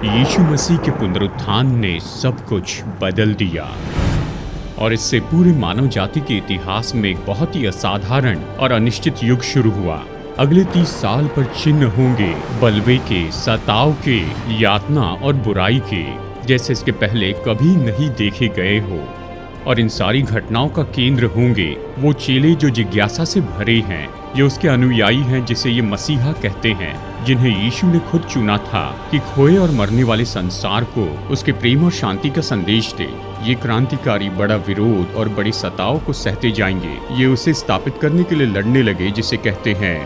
यीशु मसीह के पुनरुत्थान ने सब कुछ बदल दिया और इससे पूरे मानव जाति के इतिहास में एक बहुत ही असाधारण और अनिश्चित युग शुरू हुआ। अगले 30 साल पर चिन्ह होंगे बलवे के, सताव के, यातना और बुराई के, जैसे इसके पहले कभी नहीं देखे गए हो। और इन सारी घटनाओं का केंद्र होंगे वो चेले जो जिज्ञासा से भरे हैं। ये उसके अनुयायी हैं जिसे ये मसीहा कहते हैं, जिन्हें यीशु ने खुद चुना था कि खोए और मरने वाले संसार को उसके प्रेम और शांति का संदेश दे। ये क्रांतिकारी बड़ा विरोध और बड़ी सताव को सहते जाएंगे। ये उसे स्थापित करने के लिए लड़ने लगे जिसे कहते हैं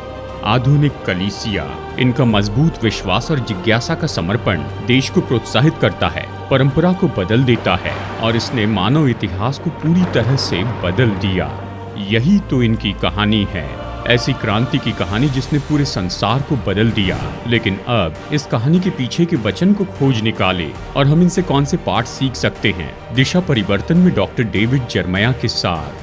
आधुनिक कलीसिया। इनका मजबूत विश्वास और जिज्ञासा का समर्पण देश को प्रोत्साहित करता है, परंपरा को बदल देता है और इसने मानव इतिहास को पूरी तरह से बदल दिया। यही तो इनकी कहानी है, ऐसी क्रांति की कहानी जिसने पूरे संसार को बदल दिया। लेकिन अब इस कहानी के पीछे के वचन को खोज निकाले और हम इनसे कौन से पाठ सीख सकते हैं। दिशा परिवर्तन में डॉक्टर डेविड जर्मया के साथ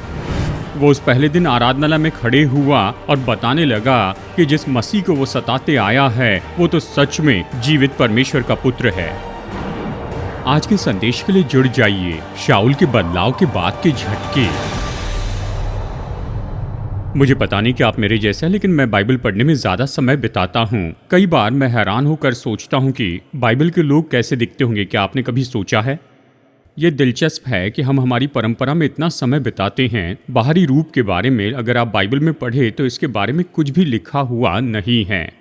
वो उस पहले दिन आराधनालय में खड़े हुआ और बताने लगा कि जिस मसीह को वो सताते आया है वो तो सच में जीवित परमेश्वर का पुत्र है। आज के संदेश के लिए जुड़ जाइए। शाऊल के बदलाव के बाद के झटके। मुझे पता नहीं कि आप मेरे जैसे हैं, लेकिन मैं बाइबल पढ़ने में ज्यादा समय बिताता हूँ। कई बार मैं हैरान होकर सोचता हूँ कि बाइबल के लोग कैसे दिखते होंगे। क्या आपने कभी सोचा है? ये दिलचस्प है कि हम हमारी परंपरा में इतना समय बिताते हैं। बाहरी रूप के बारे में अगर आप बाइबल में पढ़े तो इसके बारे में कुछ भी लिखा हुआ नहीं है।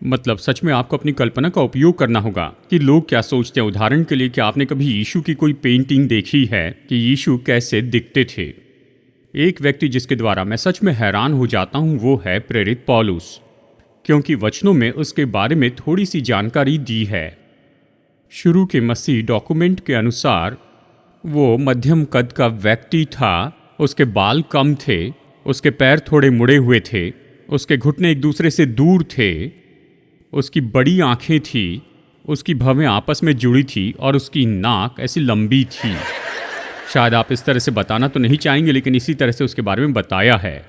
मतलब सच में आपको अपनी कल्पना का उपयोग करना होगा कि लोग क्या सोचते हैं। उदाहरण के लिए, क्या आपने कभी यीशु की कोई पेंटिंग देखी है कि यीशु कैसे दिखते थे? एक व्यक्ति जिसके द्वारा मैं सच में हैरान हो जाता हूँ वो है प्रेरित पौलुस, क्योंकि वचनों में उसके बारे में थोड़ी सी जानकारी दी है। शुरू के मसीह डॉक्यूमेंट के अनुसार वो मध्यम कद का व्यक्ति था। उसके बाल कम थे, उसके पैर थोड़े मुड़े हुए थे, उसके घुटने एक दूसरे से दूर थे, उसकी बड़ी आंखें थी, उसकी भवें आपस में जुड़ी थी और उसकी नाक ऐसी लंबी थी। शायद आप इस तरह से बताना तो नहीं चाहेंगे, लेकिन इसी तरह से उसके बारे में बताया है।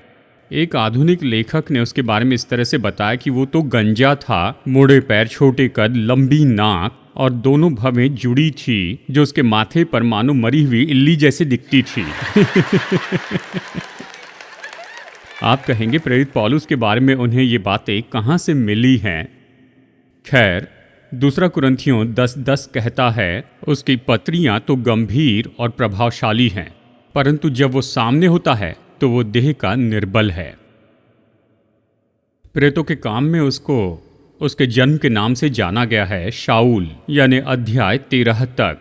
एक आधुनिक लेखक ने उसके बारे में इस तरह से बताया कि वो तो गंजा था, मुड़े पैर, छोटे कद, लंबी नाक और दोनों भवें जुड़ी थी, जो उसके माथे पर मानो मरी हुई इल्ली जैसे दिखती थी। आप कहेंगे प्रेरित पौलुस के बारे में उन्हें ये बातें कहाँ से मिली हैं? खैर, दूसरा कुरिन्थियों 10:10 कहता है उसकी पत्रियां तो गंभीर और प्रभावशाली हैं, परंतु जब वो सामने होता है तो वो देह का निर्बल है। प्रेरितों के काम में उसको उसके जन्म के नाम से जाना गया है, शाऊल, यानी अध्याय 13 तक।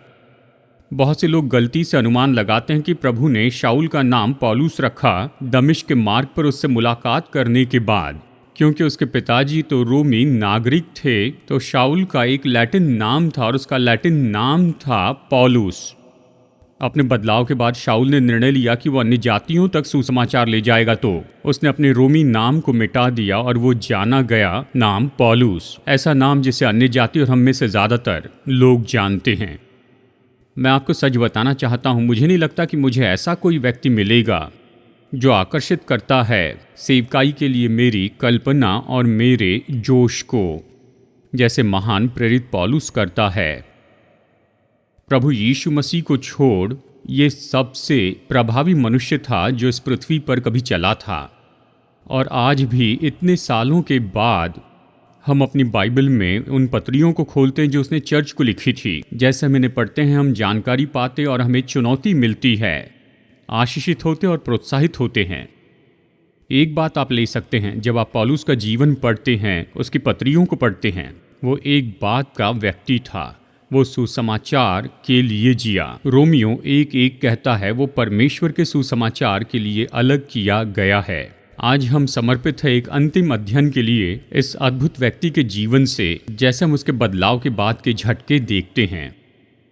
बहुत से लोग गलती से अनुमान लगाते हैं कि प्रभु ने शाऊल का नाम पौलुस रखा दमिश्क के मार्ग पर उससे मुलाकात करने के बाद, क्योंकि उसके पिताजी तो रोमी नागरिक थे। तो शाऊल का एक लैटिन नाम था और उसका लैटिन नाम था पौलुस। अपने बदलाव के बाद शाऊल ने निर्णय लिया कि वो अन्य जातियों तक सुसमाचार ले जाएगा, तो उसने अपने रोमी नाम को मिटा दिया और वो जाना गया नाम पौलुस, ऐसा नाम जिसे अन्य जाति और हम में से ज़्यादातर लोग जानते हैं। मैं आपको सच बताना चाहता हूँ, मुझे नहीं लगता कि मुझे ऐसा कोई व्यक्ति मिलेगा जो आकर्षित करता है सेवकाई के लिए मेरी कल्पना और मेरे जोश को, जैसे महान प्रेरित पौलुस करता है। प्रभु यीशु मसीह को छोड़ ये सबसे प्रभावी मनुष्य था जो इस पृथ्वी पर कभी चला था। और आज भी इतने सालों के बाद हम अपनी बाइबल में उन पत्रियों को खोलते हैं जो उसने चर्च को लिखी थी। जैसे हम इन्हें पढ़ते हैं, हम जानकारी पाते और हमें चुनौती मिलती है, आशीषित होते और प्रोत्साहित होते हैं। एक बात आप ले सकते हैं, जब आप पौलुस का जीवन पढ़ते हैं, उसकी पत्रियों को पढ़ते हैं, वो एक बात का व्यक्ति था, वो सुसमाचार के लिए जिया। रोमियो 1:1 कहता है वो परमेश्वर के सुसमाचार के लिए अलग किया गया है। आज हम समर्पित है एक अंतिम अध्ययन के लिए इस अद्भुत व्यक्ति के जीवन से, जैसे हम उसके बदलाव के बाद के झटके देखते हैं।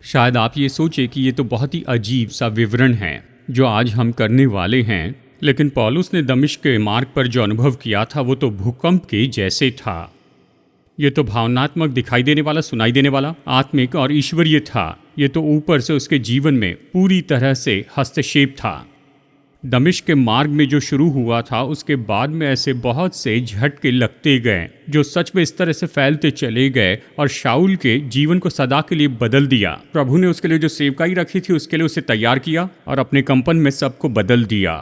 शायद आप ये सोचे कि ये तो बहुत ही अजीब सा विवरण है जो आज हम करने वाले हैं, लेकिन पौलुस ने दमिश्क के मार्ग पर जो अनुभव किया था वो तो भूकंप के जैसे था। ये तो भावनात्मक, दिखाई देने वाला, सुनाई देने वाला, आत्मिक और ईश्वरीय था। ये तो ऊपर से उसके जीवन में पूरी तरह से हस्तक्षेप था। दमिश्क के मार्ग में जो शुरू हुआ था उसके बाद में ऐसे बहुत से झटके लगते गए जो सच में इस तरह से फैलते चले गए और शाऊल के जीवन को सदा के लिए बदल दिया। प्रभु ने उसके लिए जो सेवकाई रखी थी उसके लिए उसे तैयार किया और अपने कंपन में सबको बदल दिया।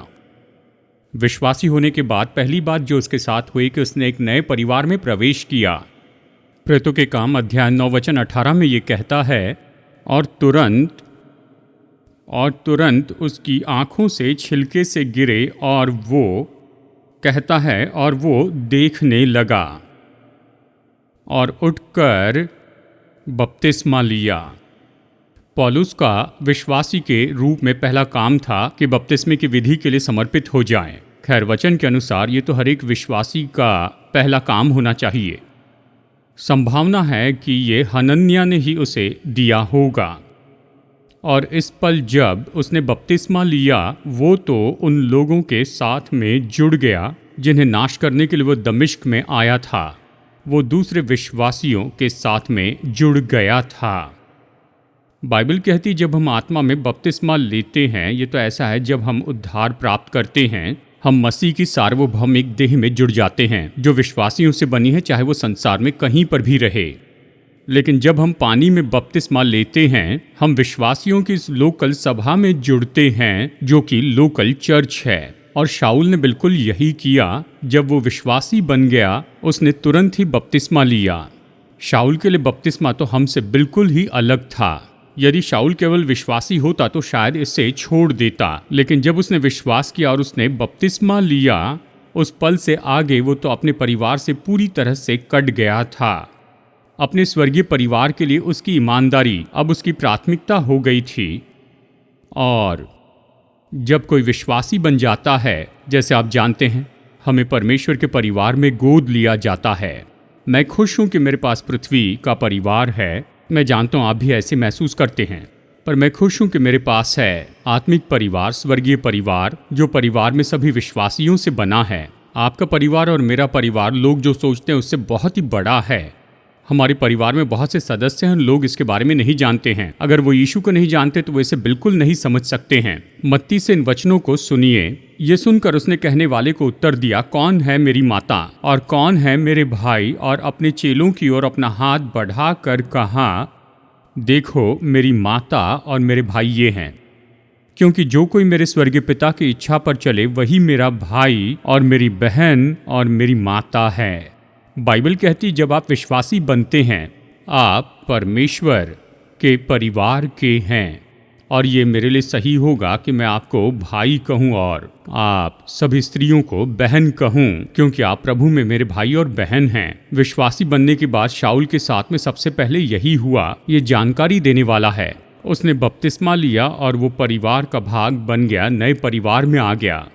विश्वासी होने के बाद पहली बात जो उसके साथ हुई कि उसने एक नए परिवार में प्रवेश किया। प्रेरितों के काम अध्याय 9 वचन 18 में ये कहता है, और तुरंत उसकी आंखों से छिलके से गिरे और वो कहता है और वो देखने लगा और उठकर बपतिस्मा लिया। पौलुस का विश्वासी के रूप में पहला काम था कि बपतिस्मे की विधि के लिए समर्पित हो जाएं। खैर, वचन के अनुसार ये तो हर एक विश्वासी का पहला काम होना चाहिए। संभावना है कि ये हनन्याह ने ही उसे दिया होगा। और इस पल जब उसने बपतिस्मा लिया वो तो उन लोगों के साथ में जुड़ गया जिन्हें नाश करने के लिए वो दमिश्क में आया था। वो दूसरे विश्वासियों के साथ में जुड़ गया था। बाइबल कहती जब हम आत्मा में बपतिस्मा लेते हैं, ये तो ऐसा है जब हम उद्धार प्राप्त करते हैं, हम मसीह की सार्वभौमिक देह में जुड़ जाते हैं जो विश्वासियों से बनी है, चाहे वो संसार में कहीं पर भी रहे। लेकिन जब हम पानी में बपतिस्मा लेते हैं, हम विश्वासियों की इस लोकल सभा में जुड़ते हैं जो कि लोकल चर्च है। और शाऊल ने बिल्कुल यही किया। जब वो विश्वासी बन गया उसने तुरंत ही बपतिस्मा लिया। शाऊल के लिए बपतिस्मा तो हमसे बिल्कुल ही अलग था। यदि शाऊल केवल विश्वासी होता तो शायद इसे छोड़ देता, लेकिन जब उसने विश्वास किया और उसने बपतिस्मा लिया, उस पल से आगे वो तो अपने परिवार से पूरी तरह से कट गया था। अपने स्वर्गीय परिवार के लिए उसकी ईमानदारी अब उसकी प्राथमिकता हो गई थी। और जब कोई विश्वासी बन जाता है, जैसे आप जानते हैं, हमें परमेश्वर के परिवार में गोद लिया जाता है। मैं खुश हूं कि मेरे पास पृथ्वी का परिवार है। मैं जानता हूं आप भी ऐसे महसूस करते हैं, पर मैं खुश हूं कि मेरे पास है आत्मिक परिवार, स्वर्गीय परिवार, जो परिवार में सभी विश्वासियों से बना है। आपका परिवार और मेरा परिवार लोग जो सोचते हैं उससे बहुत ही बड़ा है। हमारे परिवार में बहुत से सदस्य हैं, लोग इसके बारे में नहीं जानते हैं। अगर वो यीशु को नहीं जानते तो वो इसे बिल्कुल नहीं समझ सकते हैं। मत्ती से इन वचनों को सुनिए। ये सुनकर उसने कहने वाले को उत्तर दिया, कौन है मेरी माता और कौन है मेरे भाई? और अपने चेलों की ओर अपना हाथ बढ़ा कर कहा, देखो मेरी माता और मेरे भाई ये हैं। क्योंकि जो कोई मेरे स्वर्गीय पिता की इच्छा पर चले वही मेरा भाई और मेरी बहन और मेरी माता है। बाइबल कहती जब आप विश्वासी बनते हैं आप परमेश्वर के परिवार के हैं। और ये मेरे लिए सही होगा कि मैं आपको भाई कहूँ और आप सभी स्त्रियों को बहन कहूँ, क्योंकि आप प्रभु में मेरे भाई और बहन हैं। विश्वासी बनने के बाद शाऊल के साथ में सबसे पहले यही हुआ। ये जानकारी देने वाला है। उसने बपतिस्मा लिया और वो परिवार का भाग बन गया, नए परिवार में आ गया।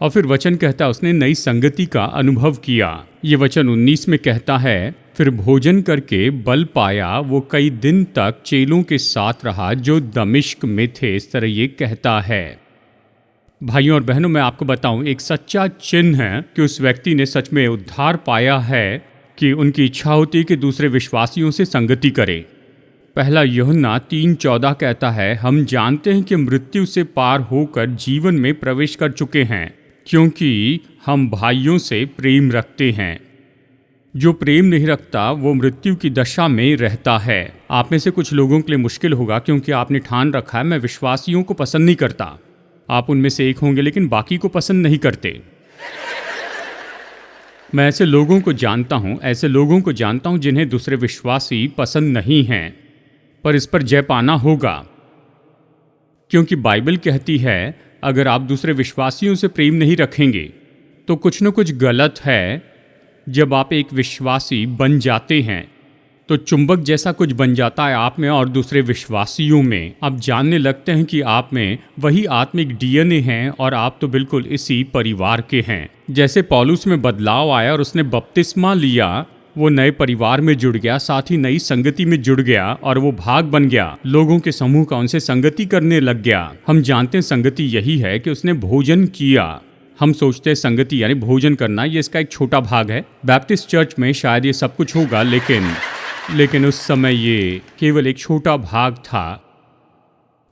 और फिर वचन कहता है उसने नई संगति का अनुभव किया। ये वचन 19 में कहता है, फिर भोजन करके बल पाया, वो कई दिन तक चेलों के साथ रहा जो दमिश्क में थे। इस तरह ये कहता है। भाइयों और बहनों, मैं आपको बताऊं, एक सच्चा चिन्ह है कि उस व्यक्ति ने सच में उद्धार पाया है कि उनकी इच्छा होती है कि दूसरे विश्वासियों से संगति करे। पहला यूहन्ना 3:14 कहता है, हम जानते हैं कि मृत्यु से पार होकर जीवन में प्रवेश कर चुके हैं, क्योंकि हम भाइयों से प्रेम रखते हैं। जो प्रेम नहीं रखता वो मृत्यु की दशा में रहता है। आप में से कुछ लोगों के लिए मुश्किल होगा, क्योंकि आपने ठान रखा है मैं विश्वासियों को पसंद नहीं करता। आप उनमें से एक होंगे, लेकिन बाकी को पसंद नहीं करते। मैं ऐसे लोगों को जानता हूं जिन्हें दूसरे विश्वासी पसंद नहीं हैं, पर इस पर जय पाना होगा, क्योंकि बाइबल कहती है अगर आप दूसरे विश्वासियों से प्रेम नहीं रखेंगे तो कुछ न कुछ गलत है। जब आप एक विश्वासी बन जाते हैं तो चुंबक जैसा कुछ बन जाता है आप में और दूसरे विश्वासियों में। आप जानने लगते हैं कि आप में वही आत्मिक डीएनए है और आप तो बिल्कुल इसी परिवार के हैं। जैसे पौलुस में बदलाव आया और उसने बपतिस्मा लिया, वो नए परिवार में जुड़ गया, साथ ही नई संगति में जुड़ गया और वो भाग बन गया लोगों के समूह का, उनसे संगति करने लग गया। हम जानते हैं संगति यही है कि उसने भोजन किया। हम सोचते हैं संगति यानी भोजन करना, ये इसका एक छोटा भाग है। बैप्टिस्ट चर्च में शायद ये सब कुछ होगा, लेकिन उस समय ये केवल एक छोटा भाग था।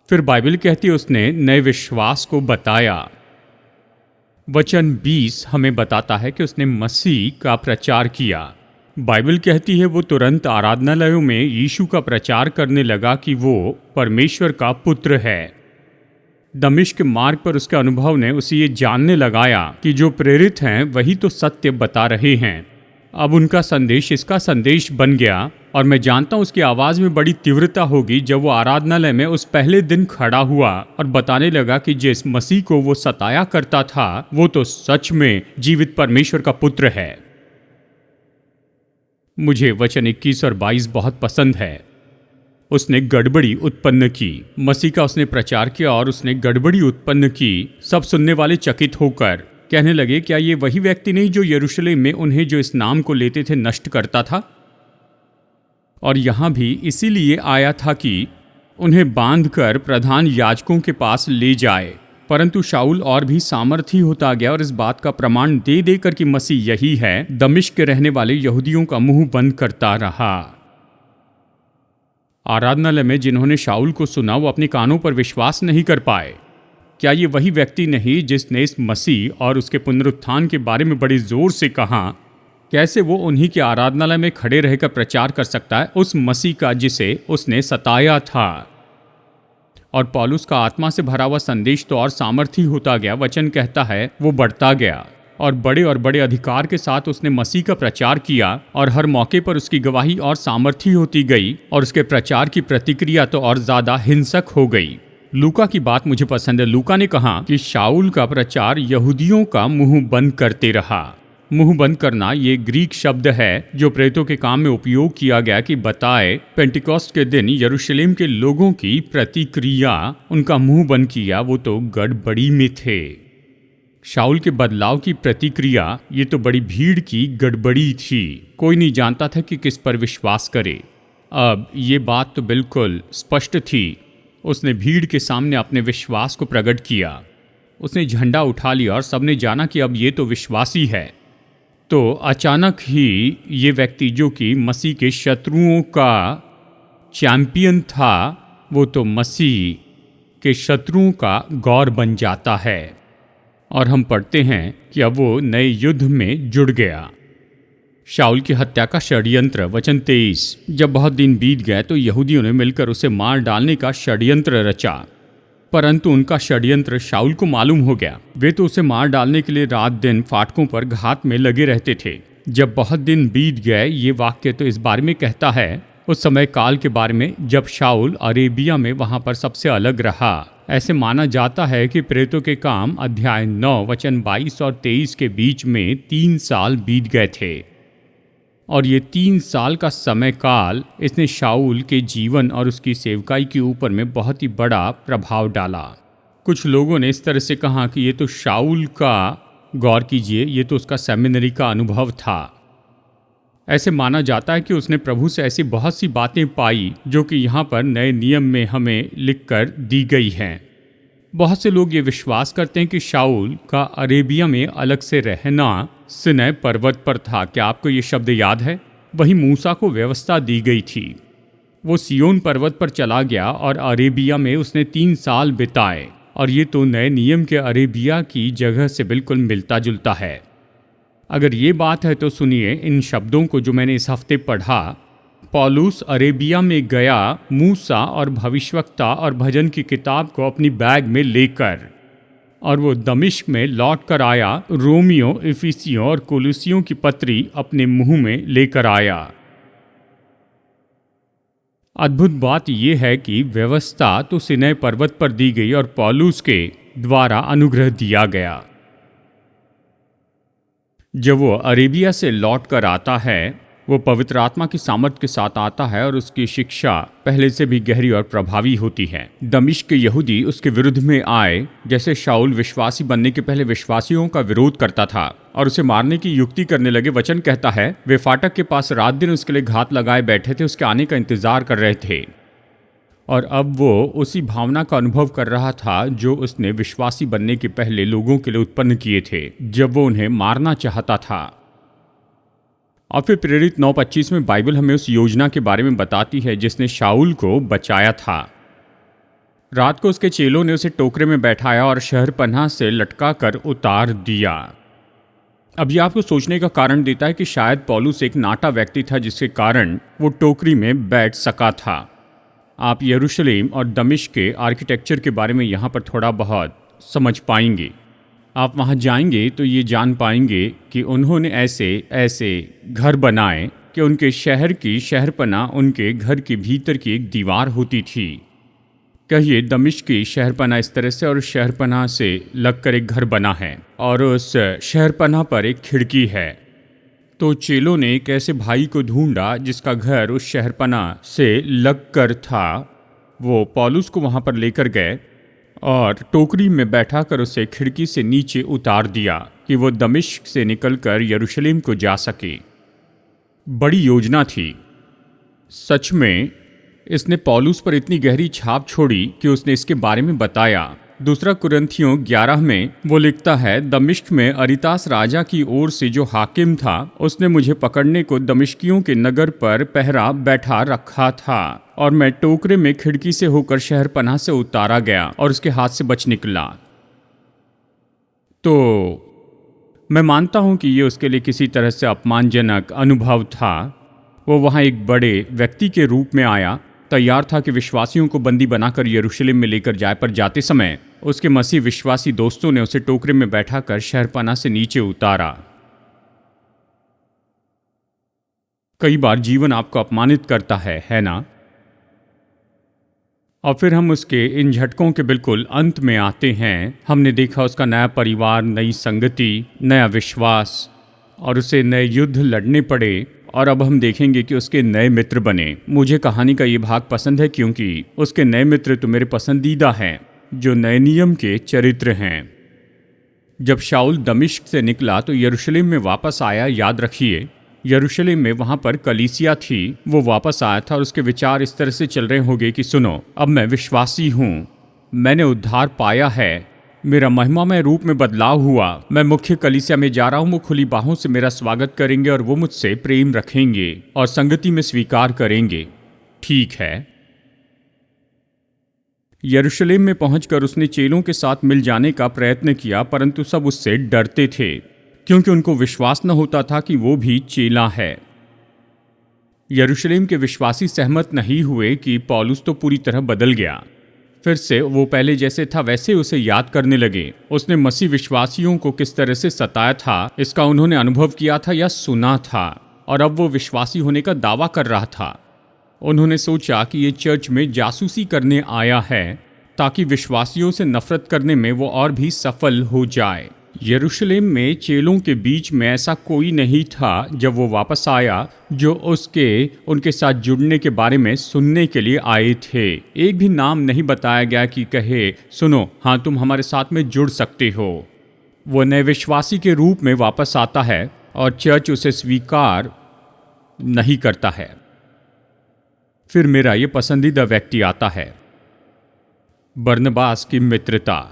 फिर बाइबल कहती है उसने नए विश्वास को बताया। वचन 20 हमें बताता है कि उसने मसीह का प्रचार किया। बाइबल कहती है वो तुरंत आराधनालयों में यीशु का प्रचार करने लगा कि वो परमेश्वर का पुत्र है। दमिश्क मार्ग पर उसके अनुभव ने उसे ये जानने लगाया कि जो प्रेरित हैं वही तो सत्य बता रहे हैं। अब उनका संदेश इसका संदेश बन गया, और मैं जानता हूँ उसकी आवाज़ में बड़ी तीव्रता होगी जब वो आराधनालय में उस पहले दिन खड़ा हुआ और बताने लगा कि जिस मसीह को वो सताया करता था वो तो सच में जीवित परमेश्वर का पुत्र है। मुझे वचन 21 और 22 बहुत पसंद है। उसने गड़बड़ी उत्पन्न की। मसीह का उसने प्रचार किया और उसने गड़बड़ी उत्पन्न की। सब सुनने वाले चकित होकर कहने लगे, क्या ये वही व्यक्ति नहीं जो यरूशलेम में उन्हें जो इस नाम को लेते थे नष्ट करता था? और यहाँ भी इसीलिए आया था कि उन्हें बांधकर प्रधान याजकों के पास ले जाए। परंतु शाऊल और भी सामर्थी होता गया और इस बात का प्रमाण दे देकर कि मसीह यही है, दमिश्क के रहने वाले यहूदियों का मुंह बंद करता रहा। आराधनालय में जिन्होंने शाऊल को सुना वो अपने कानों पर विश्वास नहीं कर पाए। क्या ये वही व्यक्ति नहीं जिसने इस मसीह और उसके पुनरुत्थान के बारे में बड़े जोर से कहा? कैसे वो उन्हीं के आराधनालय में खड़े रहकर प्रचार कर सकता है उस मसीह का जिसे उसने सताया था? और पौलुस का आत्मा से भरा हुआ संदेश तो और सामर्थी होता गया। वचन कहता है वो बढ़ता गया और बड़े अधिकार के साथ उसने मसीह का प्रचार किया, और हर मौके पर उसकी गवाही और सामर्थी होती गई और उसके प्रचार की प्रतिक्रिया तो और ज्यादा हिंसक हो गई। लूका की बात मुझे पसंद है। लूका ने कहा कि शाऊल का प्रचार यहूदियों का मुंह बंद करते रहा। मुंह बंद करना ये ग्रीक शब्द है जो प्रेरितों के काम में उपयोग किया गया कि बताए पेंटिकॉस्ट के दिन यरूशलेम के लोगों की प्रतिक्रिया। उनका मुंह बंद किया, वो तो गड़बड़ी में थे। शाऊल के बदलाव की प्रतिक्रिया ये तो बड़ी भीड़ की गड़बड़ी थी। कोई नहीं जानता था कि किस पर विश्वास करे। अब ये बात तो बिल्कुल स्पष्ट थी। उसने भीड़ के सामने अपने विश्वास को प्रकट किया। उसने झंडा उठा लिया और सबने जाना कि अब ये तो विश्वासी है। तो अचानक ही ये व्यक्ति जो कि मसीह के शत्रुओं का चैंपियन था, वो तो मसीह के शत्रुओं का गौर बन जाता है। और हम पढ़ते हैं कि अब वो नए युद्ध में जुड़ गया। शाऊल की हत्या का षड्यंत्र, वचन 23। जब बहुत दिन बीत गए तो यहूदियों ने मिलकर उसे मार डालने का षड्यंत्र रचा, परंतु उनका षड्यंत्र शाऊल को मालूम हो गया। वे तो उसे मार डालने के लिए रात दिन फाटकों पर घात में लगे रहते थे। जब बहुत दिन बीत गए, ये वाक्य तो इस बारे में कहता है उस समय काल के बारे में जब शाऊल अरेबिया में वहां पर सबसे अलग रहा। ऐसे माना जाता है कि प्रेरितों के काम अध्याय 9 वचन 22 और 23 के बीच में 3 साल बीत गए थे, और ये 3 साल का समय काल इसने शाऊल के जीवन और उसकी सेवकाई के ऊपर में बहुत ही बड़ा प्रभाव डाला। कुछ लोगों ने इस तरह से कहा कि ये तो शाऊल का, गौर कीजिए, ये तो उसका सेमिनरी का अनुभव था। ऐसे माना जाता है कि उसने प्रभु से ऐसी बहुत सी बातें पाई जो कि यहाँ पर नए नियम में हमें लिखकर दी गई हैं। बहुत से लोग ये विश्वास करते हैं कि शाऊल का अरेबिया में अलग से रहना सिनै पर्वत पर था। क्या आपको ये शब्द याद है? वही मूसा को व्यवस्था दी गई थी। वो सियोन पर्वत पर चला गया और अरेबिया में उसने 3 साल बिताए, और ये तो नए नियम के अरेबिया की जगह से बिल्कुल मिलता जुलता है। अगर ये बात है तो सुनिए इन शब्दों को जो मैंने इस हफ्ते पढ़ा। पौलुस अरेबिया में गया मूसा और भविष्यवक्ता और भजन की किताब को अपनी बैग में लेकर, और वो दमिश्क में लौट कर आया। रोमियो, इफिसियों और कोलोसियों की पत्री अपने मुंह में लेकर आया। अद्भुत बात यह है कि व्यवस्था तो सिनै पर्वत पर दी गई और पौलुस के द्वारा अनुग्रह दिया गया। जब वो अरेबिया से लौट कर आता है, वो पवित्र आत्मा की सामर्थ के साथ आता है और उसकी शिक्षा पहले से भी गहरी और प्रभावी होती है। दमिश्क के यहूदी उसके विरुद्ध में आए। जैसे शाऊल विश्वासी बनने के पहले विश्वासियों का विरोध करता था और उसे मारने की युक्ति करने लगे। वचन कहता है वे फाटक के पास रात दिन उसके लिए घात लगाए बैठे थे, उसके आने का इंतजार कर रहे थे। और अब वो उसी भावना का अनुभव कर रहा था जो उसने विश्वासी बनने के पहले लोगों के लिए उत्पन्न किए थे जब वो उन्हें मारना चाहता था। और फिर प्रेरित 9:25 में बाइबल हमें उस योजना के बारे में बताती है जिसने शाऊल को बचाया था। रात को उसके चेलों ने उसे टोकरे में बैठाया और शहरपनाह से लटका कर उतार दिया। अब यह आपको सोचने का कारण देता है कि शायद पौलुस एक नाटा व्यक्ति था जिसके कारण वो टोकरी में बैठ सका था। आप यरूशलेम और दमिश्क के आर्किटेक्चर के बारे में यहाँ पर थोड़ा बहुत समझ पाएंगे। आप वहाँ जाएंगे तो ये जान पाएंगे कि उन्होंने ऐसे ऐसे घर बनाए कि उनके शहर की शहरपनाह उनके घर के भीतर की एक दीवार होती थी। कहिए दमिश्क की शहरपनाह इस तरह से, और उस शहरपनाह से लगकर एक घर बना है और उस शहरपनाह पर एक खिड़की है। तो चेलों ने एक ऐसे भाई को ढूंढा जिसका घर उस शहरपनाह से लगकर था। वो पौलुस को वहाँ पर लेकर गए और टोकरी में बैठाकर उसे खिड़की से नीचे उतार दिया कि वो दमिश्क से निकलकर यरूशलेम को जा सके। बड़ी योजना थी। सच में इसने पौलुस पर इतनी गहरी छाप छोड़ी कि उसने इसके बारे में बताया। दूसरा कुरिन्थियों 11 में वो लिखता है, दमिश्क में अरितास राजा की ओर से जो हाकिम था उसने मुझे पकड़ने को दमिश्कियों के नगर पर पहरा बैठा रखा था और मैं टोकरे में खिड़की से होकर शहरपनाह से उतारा गया और उसके हाथ से बच निकला। तो मैं मानता हूं कि ये उसके लिए किसी तरह से अपमानजनक अनुभव था। वो वहाँ एक बड़े व्यक्ति के रूप में आया, तैयार था कि विश्वासियों को बंदी बनाकर यरूशलेम में लेकर जाए, पर जाते समय उसके मसीह विश्वासी दोस्तों ने उसे टोकरे में बैठाकर शहरपनाह से नीचे उतारा। कई बार जीवन आपको अपमानित करता है ना? और फिर हम उसके इन झटकों के बिल्कुल अंत में आते हैं। हमने देखा उसका नया परिवार, नई संगति, नया विश्वास, और उसे नए युद्ध लड़ने पड़े, और अब हम देखेंगे कि उसके नए मित्र बने। मुझे कहानी का ये भाग पसंद है क्योंकि उसके नए मित्र तो मेरे पसंदीदा हैं, जो नए नियम के चरित्र हैं। जब शाऊल दमिश्क से निकला तो यरूशलेम में वापस आया। याद रखिए, यरूशलेम में वहाँ पर कलीसिया थी। वो वापस आया था और उसके विचार इस तरह से चल रहे होंगे कि सुनो, अब मैं विश्वासी हूँ, मैंने उद्धार पाया है, मेरा महिमामय रूप में बदलाव हुआ, मैं मुख्य कलीसिया में जा रहा हूँ, वो खुली बाहों से मेरा स्वागत करेंगे और वो मुझसे प्रेम रखेंगे और संगति में स्वीकार करेंगे। ठीक है। यरूशलेम में पहुंचकर उसने चेलों के साथ मिल जाने का प्रयत्न किया, परंतु सब उससे डरते थे क्योंकि उनको विश्वास न होता था कि वो भी चेला है। यरूशलेम के विश्वासी सहमत नहीं हुए कि पौलुस तो पूरी तरह बदल गया। फिर से वो पहले जैसे था वैसे उसे याद करने लगे। उसने मसीह विश्वासियों को किस तरह से सताया था इसका उन्होंने अनुभव किया था या सुना था, और अब वो विश्वासी होने का दावा कर रहा था। उन्होंने सोचा कि ये चर्च में जासूसी करने आया है ताकि विश्वासियों से नफरत करने में वो और भी सफल हो जाए। यरूशलेम में चेलों के बीच में ऐसा कोई नहीं था जब वो वापस आया जो उनके साथ जुड़ने के बारे में सुनने के लिए आए थे। एक भी नाम नहीं बताया गया कि कहे, सुनो, हाँ तुम हमारे साथ में जुड़ सकते हो। वो नए विश्वासी के रूप में वापस आता है और चर्च उसे स्वीकार नहीं करता है। फिर मेरा ये पसंदीदा व्यक्ति आता है, बरनबास की मित्रता।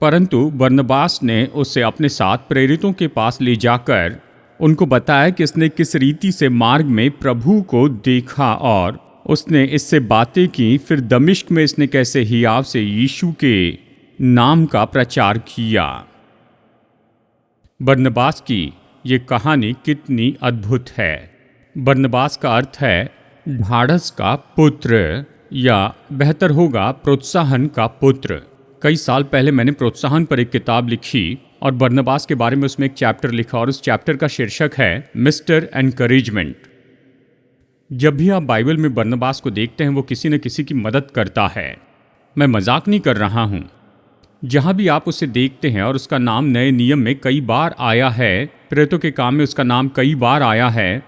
परंतु बरनबास ने उसे अपने साथ प्रेरितों के पास ले जाकर उनको बताया कि इसने किस रीति से मार्ग में प्रभु को देखा और उसने इससे बातें की। फिर दमिश्क में इसने कैसे हियाव से यीशु के नाम का प्रचार किया। बरनबास की ये कहानी कितनी अद्भुत है। बरनबास का अर्थ है ढाढ़स का पुत्र, या बेहतर होगा प्रोत्साहन का पुत्र। कई साल पहले मैंने प्रोत्साहन पर एक किताब लिखी और बरनबास के बारे में उसमें एक चैप्टर लिखा, और उस चैप्टर का शीर्षक है मिस्टर एनकरेजमेंट। जब भी आप बाइबल में बरनबास को देखते हैं वो किसी न किसी की मदद करता है। मैं मजाक नहीं कर रहा हूँ। जहाँ भी आप उसे देखते हैं, और उसका नाम नए नियम में कई बार आया है, प्रेरितों के काम में उसका नाम कई बार आया है,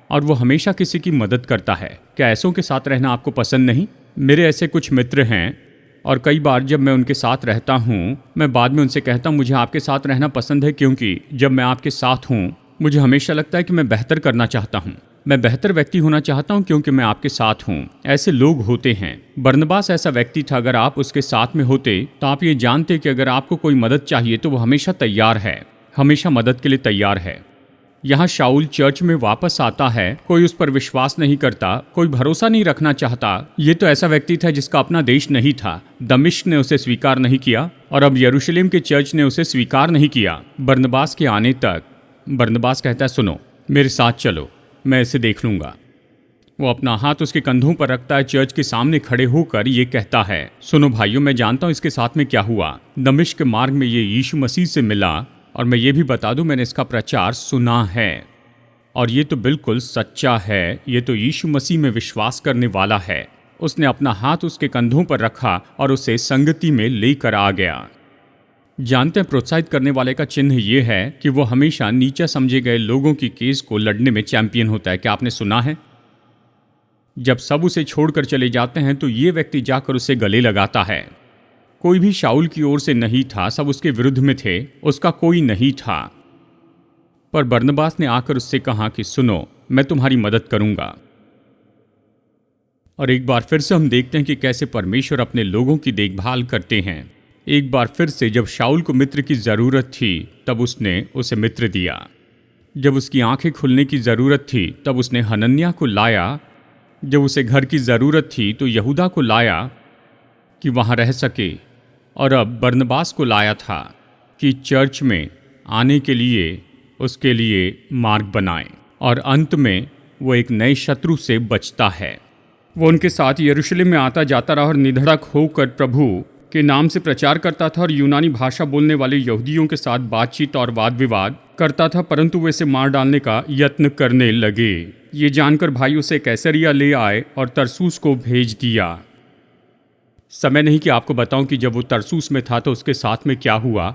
और वो हमेशा किसी की मदद करता है। क्या ऐसों के साथ रहना आपको पसंद नहीं? मेरे ऐसे कुछ मित्र हैं और कई बार जब मैं उनके साथ रहता हूँ मैं बाद में उनसे कहता हूँ मुझे आपके साथ रहना पसंद है, क्योंकि जब मैं आपके साथ हूँ मुझे हमेशा लगता है कि मैं बेहतर करना चाहता हूँ, मैं बेहतर व्यक्ति होना चाहता हूँ क्योंकि मैं आपके साथ हूँ। ऐसे लोग होते हैं। बरनबास ऐसा व्यक्ति था। अगर आप उसके साथ में होते तो आप ये जानते कि अगर आपको कोई मदद चाहिए तो वो हमेशा तैयार है, हमेशा मदद के लिए तैयार है। यहाँ शाऊल चर्च में वापस आता है, कोई उस पर विश्वास नहीं करता, कोई भरोसा नहीं रखना चाहता। ये तो ऐसा व्यक्ति था जिसका अपना देश नहीं था। दमिश्क ने उसे स्वीकार नहीं किया और अब यरूशलेम के चर्च ने उसे स्वीकार नहीं किया। बरनबास के आने तक बरनबास कहता है, सुनो मेरे साथ चलो, मैं इसे देख लूंगा। वो अपना हाथ उसके कंधों पर रखता है, चर्च के सामने खड़े होकर ये कहता है, सुनो भाइयों, मैं जानता हूँ इसके साथ में क्या हुआ। दमिश्क के मार्ग में ये यीशु मसीह से मिला और मैं ये भी बता दूं, मैंने इसका प्रचार सुना है और ये तो बिल्कुल सच्चा है। ये तो यीशु मसीह में विश्वास करने वाला है। उसने अपना हाथ उसके कंधों पर रखा और उसे संगति में लेकर आ गया। जानते हैं, प्रोत्साहित करने वाले का चिन्ह ये है कि वो हमेशा नीचा समझे गए लोगों की केस को लड़ने में चैंपियन होता है। क्या आपने सुना है? जब सब उसे छोड़कर चले जाते हैं तो ये व्यक्ति जाकर उसे गले लगाता है। कोई भी शाऊल की ओर से नहीं था, सब उसके विरुद्ध में थे, उसका कोई नहीं था। पर बरनबास ने आकर उससे कहा कि सुनो, मैं तुम्हारी मदद करूंगा। और एक बार फिर से हम देखते हैं कि कैसे परमेश्वर अपने लोगों की देखभाल करते हैं। एक बार फिर से जब शाऊल को मित्र की जरूरत थी तब उसने उसे मित्र दिया। जब उसकी आंखें खुलने की जरूरत थी तब उसने हनन्याह को लाया। जब उसे घर की जरूरत थी तो यहूदा को लाया कि वहां रह सके। और अब बरनबास को लाया था कि चर्च में आने के लिए उसके लिए मार्ग बनाए। और अंत में वो एक नए शत्रु से बचता है। वो उनके साथ यरूशलेम में आता जाता रहा और निधड़क होकर प्रभु के नाम से प्रचार करता था और यूनानी भाषा बोलने वाले यहूदियों के साथ बातचीत और वाद विवाद करता था, परंतु वे इसे मार डालने का यत्न करने लगे। ये जानकर भाई उसे कैसरिया ले आए और तरसूस को भेज दिया। समय नहीं कि आपको बताऊं कि जब वो तरसूस में था तो उसके साथ में क्या हुआ,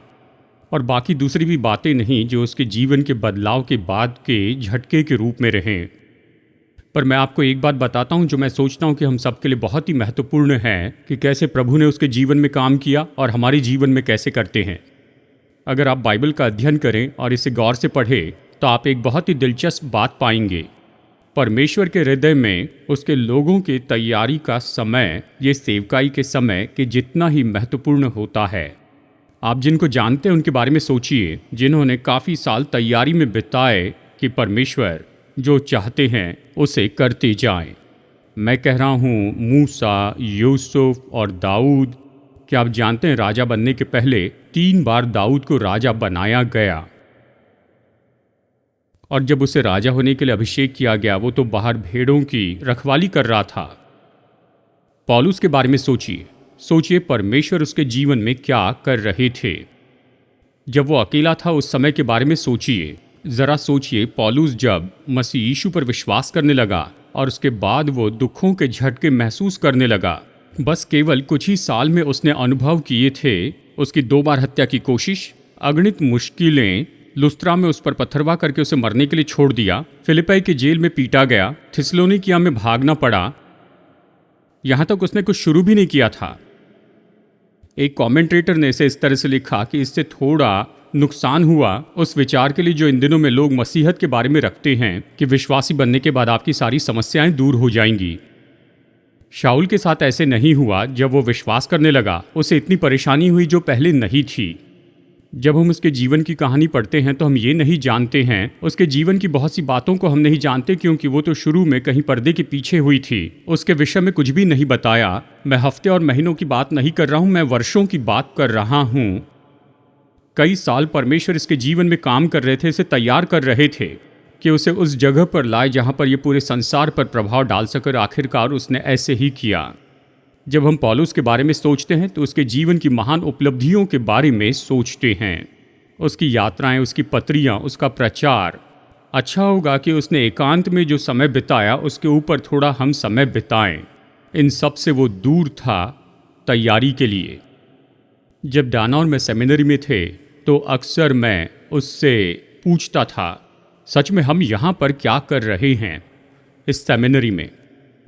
और बाकी दूसरी भी बातें नहीं जो उसके जीवन के बदलाव के बाद के झटके के रूप में रहें। पर मैं आपको एक बात बताता हूं जो मैं सोचता हूं कि हम सबके लिए बहुत ही महत्वपूर्ण है कि कैसे प्रभु ने उसके जीवन में काम किया और हमारे जीवन में कैसे करते हैं। अगर आप बाइबल का अध्ययन करें और इसे गौर से पढ़ें तो आप एक बहुत ही दिलचस्प बात पाएंगे। परमेश्वर के हृदय में उसके लोगों की तैयारी का समय ये सेवकाई के समय के जितना ही महत्वपूर्ण होता है। आप जिनको जानते हैं उनके बारे में सोचिए, जिन्होंने काफ़ी साल तैयारी में बिताए कि परमेश्वर जो चाहते हैं उसे करते जाएं। मैं कह रहा हूँ मूसा, यूसुफ और दाऊद। क्या आप जानते हैं राजा बनने के पहले 3 बार दाऊद को राजा बनाया गया, और जब उसे राजा होने के लिए अभिषेक किया गया वो तो बाहर भेड़ों की रखवाली कर रहा था। पौलुस के बारे में सोचिए परमेश्वर उसके जीवन में क्या कर रहे थे। जब वो अकेला था उस समय के बारे में सोचिए, ज़रा सोचिए। पौलुस जब मसीह यीशु पर विश्वास करने लगा और उसके बाद वो दुखों के झटके महसूस करने लगा। बस केवल कुछ ही साल में उसने अनुभव किए थे उसकी 2 बार हत्या की कोशिश, अगणित मुश्किलें, लुस्त्रा में उस पर पत्थरवा करके उसे मरने के लिए छोड़ दिया, फिलिप्पी की जेल में पीटा गया, थिस्सलुनीकिया में भागना पड़ा। यहाँ तक उसने कुछ शुरू भी नहीं किया था। एक कमेंटेटर ने इसे इस तरह से लिखा कि इससे थोड़ा नुकसान हुआ उस विचार के लिए जो इन दिनों में लोग मसीहत के बारे में रखते हैं कि विश्वासी बनने के बाद आपकी सारी समस्याएं दूर हो जाएंगी। शाऊल के साथ ऐसे नहीं हुआ। जब वो विश्वास करने लगा उसे इतनी परेशानी हुई जो पहले नहीं थी। जब हम उसके जीवन की कहानी पढ़ते हैं तो हम ये नहीं जानते हैं, उसके जीवन की बहुत सी बातों को हम नहीं जानते क्योंकि वो तो शुरू में कहीं पर्दे के पीछे हुई थी। उसके विषय में कुछ भी नहीं बताया। मैं हफ्ते और महीनों की बात नहीं कर रहा हूँ, मैं वर्षों की बात कर रहा हूँ। कई साल परमेश्वर इसके जीवन में काम कर रहे थे, इसे तैयार कर रहे थे कि उसे उस जगह पर लाए जहाँ पर ये पूरे संसार पर प्रभाव डाल सके। आखिरकार उसने ऐसे ही किया। जब हम पौलुस के बारे में सोचते हैं तो उसके जीवन की महान उपलब्धियों के बारे में सोचते हैं, उसकी यात्राएं, उसकी पत्रियां, उसका प्रचार। अच्छा होगा कि उसने एकांत में जो समय बिताया उसके ऊपर थोड़ा हम समय बिताएं। इन सब से वो दूर था तैयारी के लिए। जब डाना और मैं सेमिनरी में थे तो अक्सर मैं उससे पूछता था, सच में हम यहाँ पर क्या कर रहे हैं इस सेमिनरी में।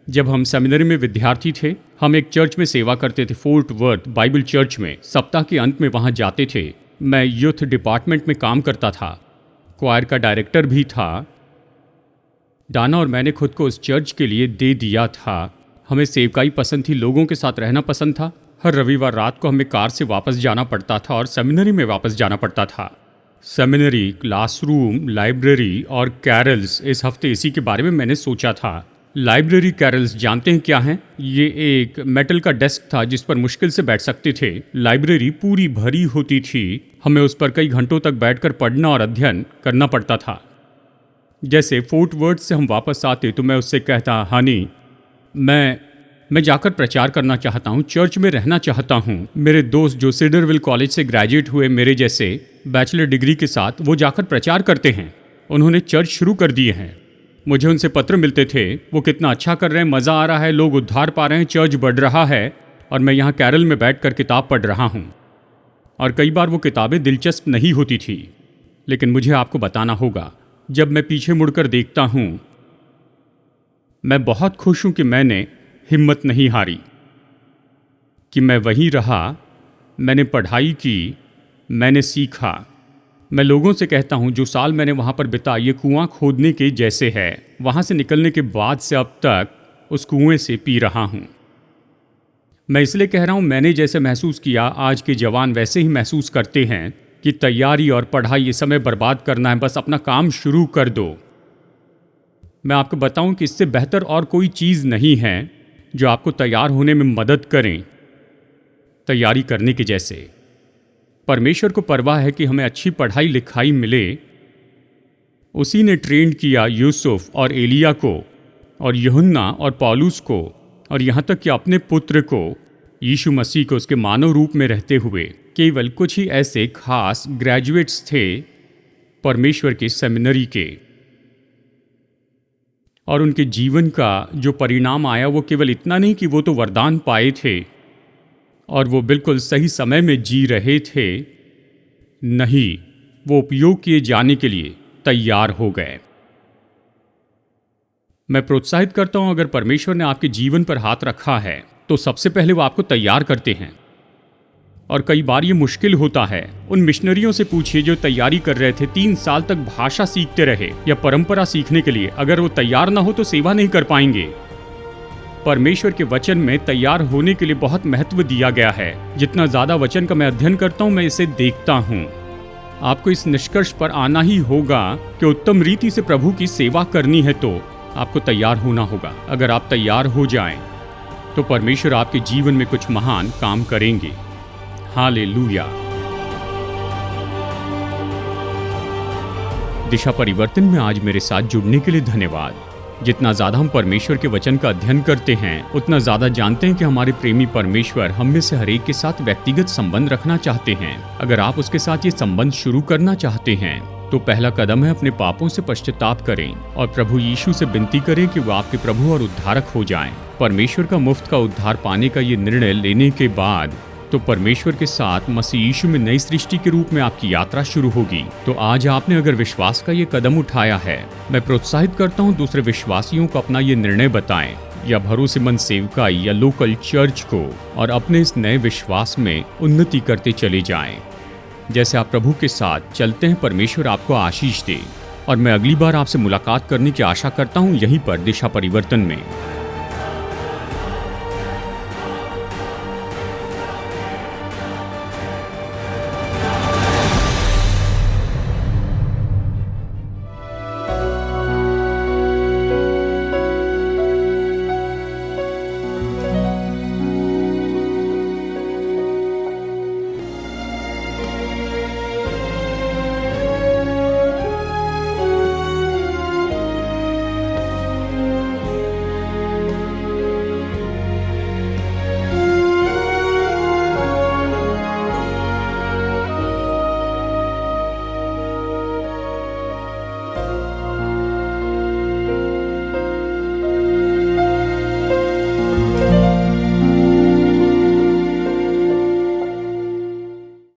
जब हम सेमिनरी में विद्यार्थी थे हम एक चर्च में सेवा करते थे, फोर्ट वर्थ बाइबल चर्च में। सप्ताह के अंत में वहाँ जाते थे। मैं यूथ डिपार्टमेंट में काम करता था, क्वायर का डायरेक्टर भी था। डाना और मैंने खुद को उस चर्च के लिए दे दिया था। हमें सेवकाई पसंद थी, लोगों के साथ रहना पसंद था। हर रविवार रात को हमें कार से वापस जाना पड़ता था और सेमिनरी में वापस जाना पड़ता था। सेमिनरी, क्लासरूम, लाइब्रेरी और कैरल्स, इस हफ्ते इसी के बारे में मैंने सोचा था। लाइब्रेरी कैरल्स जानते हैं क्या हैं? ये एक मेटल का डेस्क था जिस पर मुश्किल से बैठ सकते थे। लाइब्रेरी पूरी भरी होती थी, हमें उस पर कई घंटों तक बैठकर पढ़ना और अध्ययन करना पड़ता था। जैसे फोर्ट वर्थ से हम वापस आते तो मैं उससे कहता, हनी मैं जाकर प्रचार करना चाहता हूँ, चर्च में रहना चाहता हूँ। मेरे दोस्त जो सीडरविल कॉलेज से ग्रेजुएट हुए मेरे जैसे बैचलर डिग्री के साथ, वो जाकर प्रचार करते हैं। उन्होंने चर्च शुरू कर दिए हैं। मुझे उनसे पत्र मिलते थे, वो कितना अच्छा कर रहे हैं, मज़ा आ रहा है, लोग उद्धार पा रहे हैं, चर्च बढ़ रहा है, और मैं यहाँ कैरल में बैठकर किताब पढ़ रहा हूँ। और कई बार वो किताबें दिलचस्प नहीं होती थी, लेकिन मुझे आपको बताना होगा, जब मैं पीछे मुड़कर देखता हूँ, मैं बहुत खुश हूँ कि मैंने हिम्मत नहीं हारी, कि मैं वहीं रहा, मैंने पढ़ाई की, मैंने सीखा। मैं लोगों से कहता हूँ जो साल मैंने वहाँ पर बिता, ये कुआं खोदने के जैसे है। वहाँ से निकलने के बाद से अब तक उस कुएं से पी रहा हूँ। मैं इसलिए कह रहा हूँ, मैंने जैसे महसूस किया, आज के जवान वैसे ही महसूस करते हैं कि तैयारी और पढ़ाई, ये समय बर्बाद करना है, बस अपना काम शुरू कर दो। मैं आपको बताऊं कि इससे बेहतर और कोई चीज़ नहीं है जो आपको तैयार होने में मदद करें, तैयारी करने के जैसे। परमेश्वर को परवाह है कि हमें अच्छी पढ़ाई लिखाई मिले। उसी ने ट्रेंड किया यूसुफ और एलिया को, और यूहन्ना और पौलुस को, और यहाँ तक कि अपने पुत्र को, यीशु मसीह को, उसके मानव रूप में रहते हुए। केवल कुछ ही ऐसे खास ग्रेजुएट्स थे परमेश्वर के सेमिनरी के, और उनके जीवन का जो परिणाम आया वो केवल इतना नहीं कि वो तो वरदान पाए थे और वो बिल्कुल सही समय में जी रहे थे, नहीं, वो उपयोग किए जाने के लिए तैयार हो गए। मैं प्रोत्साहित करता हूं, अगर परमेश्वर ने आपके जीवन पर हाथ रखा है तो सबसे पहले वो आपको तैयार करते हैं। और कई बार ये मुश्किल होता है। उन मिशनरियों से पूछिए जो तैयारी कर रहे थे, 3 साल तक भाषा सीखते रहे या परंपरा सीखने के लिए। अगर वो तैयार ना हो तो सेवा नहीं कर पाएंगे। परमेश्वर के वचन में तैयार होने के लिए बहुत महत्व दिया गया है। जितना ज्यादा वचन का मैं अध्ययन करता हूं, मैं इसे देखता हूं। आपको इस निष्कर्ष पर आना ही होगा कि उत्तम रीति से प्रभु की सेवा करनी है तो आपको तैयार होना होगा। अगर आप तैयार हो जाएं तो परमेश्वर आपके जीवन में कुछ महान काम करेंगे। हालेलुया। दिशा परिवर्तन में आज मेरे साथ जुड़ने के लिए धन्यवाद। जितना ज़्यादा हम परमेश्वर के वचन का अध्ययन करते हैं, उतना ज़्यादा जानते हैं कि हमारे प्रेमी परमेश्वर हम में से हर एक के साथ व्यक्तिगत संबंध रखना चाहते हैं। अगर आप उसके साथ ये संबंध शुरू करना चाहते हैं तो पहला कदम है अपने पापों से पश्चाताप करें और प्रभु यीशु से विनती करें कि वो आपके प्रभु और उद्धारक हो जाएं। परमेश्वर का मुफ्त का उद्धार पाने का ये निर्णय लेने के बाद तो परमेश्वर के साथ मसीह यीशु में नई सृष्टि के रूप में आपकी यात्रा शुरू होगी। तो आज आपने अगर विश्वास का ये कदम उठाया है, मैं प्रोत्साहित करता हूँ दूसरे विश्वासियों को अपना ये निर्णय बताएं, या भरोसेमंद सेवकाई या लोकल चर्च को, और अपने इस नए विश्वास में उन्नति करते चले जाएं। जैसे आप प्रभु के साथ चलते हैं, परमेश्वर आपको आशीष दे। और मैं अगली बार आपसे मुलाकात करने की आशा करता हूँ यहीं पर दिशा परिवर्तन में।